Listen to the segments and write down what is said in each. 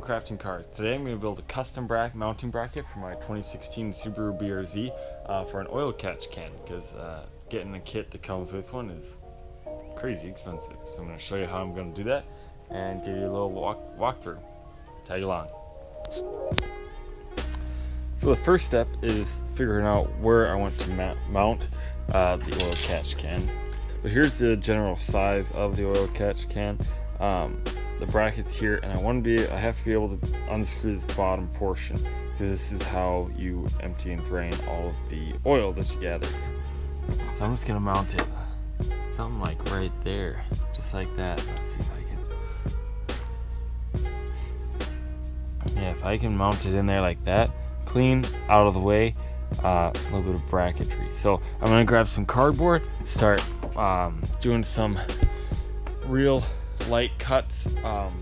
crafting cars. Today I'm going to build a custom mounting bracket for my 2016 Subaru BRZ for an oil catch can, because getting a kit that comes with one is crazy expensive. So I'm going to show you how I'm going to do that and give you a little walkthrough. Tag along. So the first step is figuring out where I want to mount the oil catch can. But here's the general size of the oil catch can. The bracket's here, and I have to be able to unscrew this bottom portion, because this is how you empty and drain all of the oil that you gather. So I'm just gonna mount it something like right there, just like that. Let's see if I can. Yeah, if I can mount it in there like that, clean, out of the way, a little bit of bracketry. So I'm gonna grab some cardboard, start doing some real light cuts, some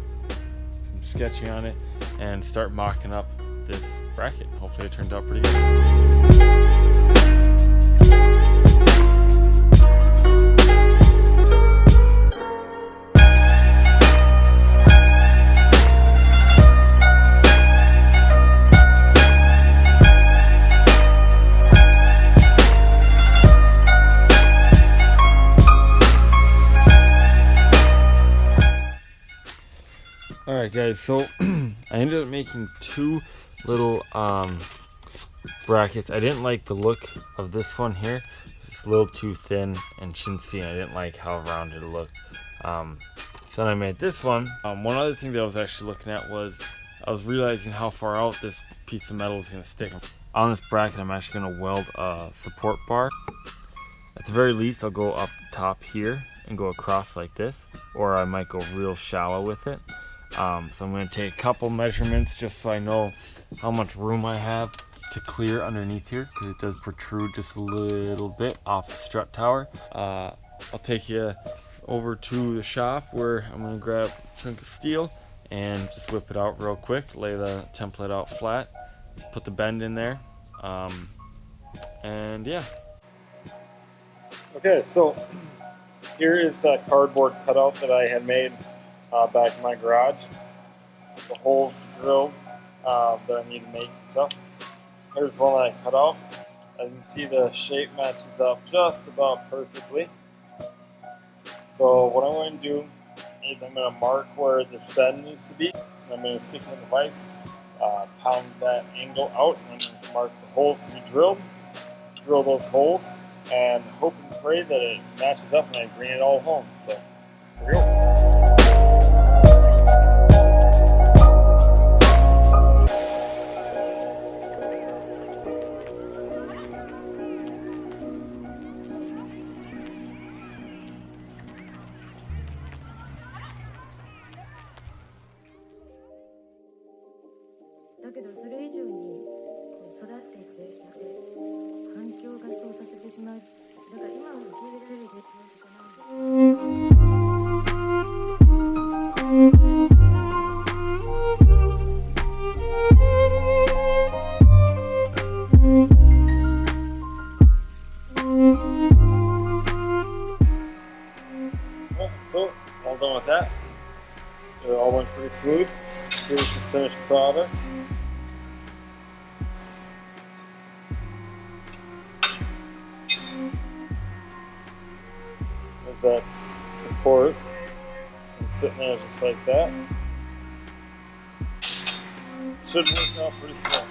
sketching on it, and start mocking up this bracket. Hopefully it turns out pretty good. Alright guys, so I ended up making two little brackets. I didn't like the look of this one here. It's a little too thin and chintzy. I didn't like how rounded it looked. So then I made this one. One other thing that I was actually looking at was I was realizing how far out this piece of metal is going to stick. On this bracket I'm actually going to weld a support bar. At the very least I'll go up top here and go across like this, or I might go real shallow with it. So I'm going to take a couple measurements just so I know how much room I have to clear underneath here, because it does protrude just a little bit off the strut tower. I'll take you over to the shop where I'm going to grab a chunk of steel and just whip it out real quick, lay the template out flat, put the bend in there, and yeah. Okay, so here is that cardboard cutout that I had made back in my garage. The holes drilled that I need to make and stuff. Here's one that I cut out. As you can see, the shape matches up just about perfectly. So what I'm going to do is I'm going to mark where this bend needs to be. I'm going to stick in the vise, pound that angle out, and I'm going to mark the holes to be drilled. Drill those holes, and hope and pray that it matches up and I bring it all home. So here we go. So, all done with that. It all went pretty smooth. Here's the finished product. There's that support. It's sitting there just like that. Should work out pretty slow.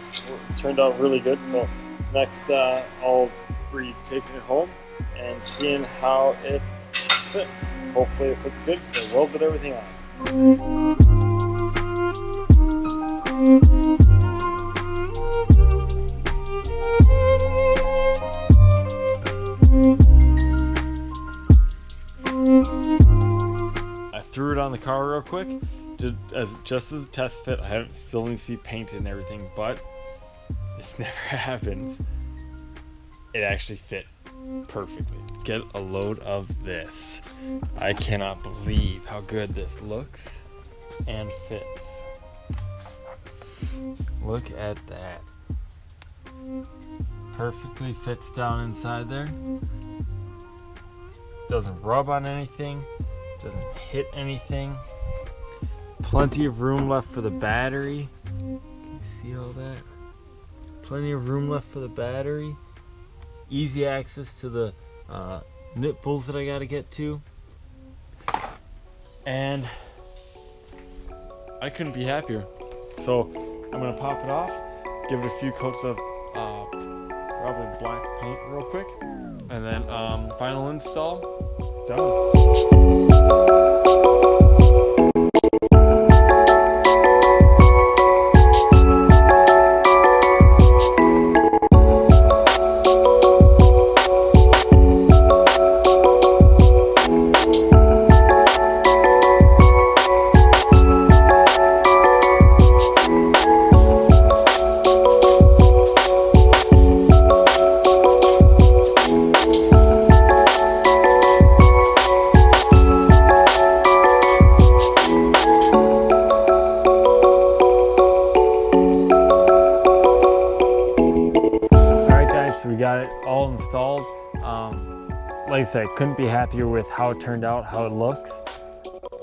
It turned out really good. So next I'll be taking it home and seeing how it fits. Hopefully it fits good, because I welded everything on. I threw it on the car real quick, just as a test fit. Still needs to be painted and everything, but this never happens. It actually fit perfectly. Get a load of this. I cannot believe how good this looks and fits. Look at that. Perfectly fits down inside there. Doesn't rub on anything. Doesn't hit anything. Plenty of room left for the battery. Can you see all that? Plenty of room left for the battery. Easy access to the nipples that I gotta get to. And I couldn't be happier. So I'm gonna pop it off, give it a few coats of probably black paint real quick, and then final install done. So we got it all installed. Like I said, couldn't be happier with how it turned out, how it looks.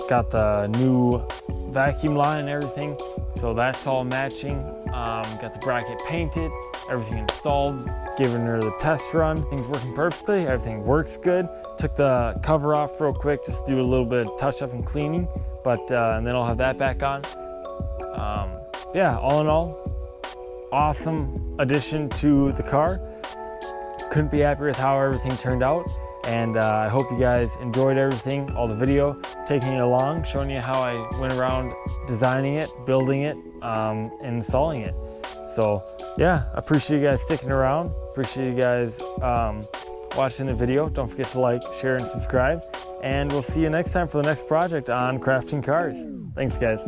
Got the new vacuum line and everything, so that's all matching. Got the bracket painted, everything installed, giving her the test run. Things working perfectly, everything works good. Took the cover off real quick, just do a little bit of touch up and cleaning, but and then I'll have that back on. Yeah, all in all, awesome addition to the car. Couldn't be happier with how everything turned out, and I hope you guys enjoyed everything, all the video, taking it along, showing you how I went around designing it, building it, and installing it. So yeah, I appreciate you guys sticking around, appreciate you guys watching the video. Don't forget to like, share, and subscribe, and we'll see you next time for the next project on crafting cars. Thanks guys.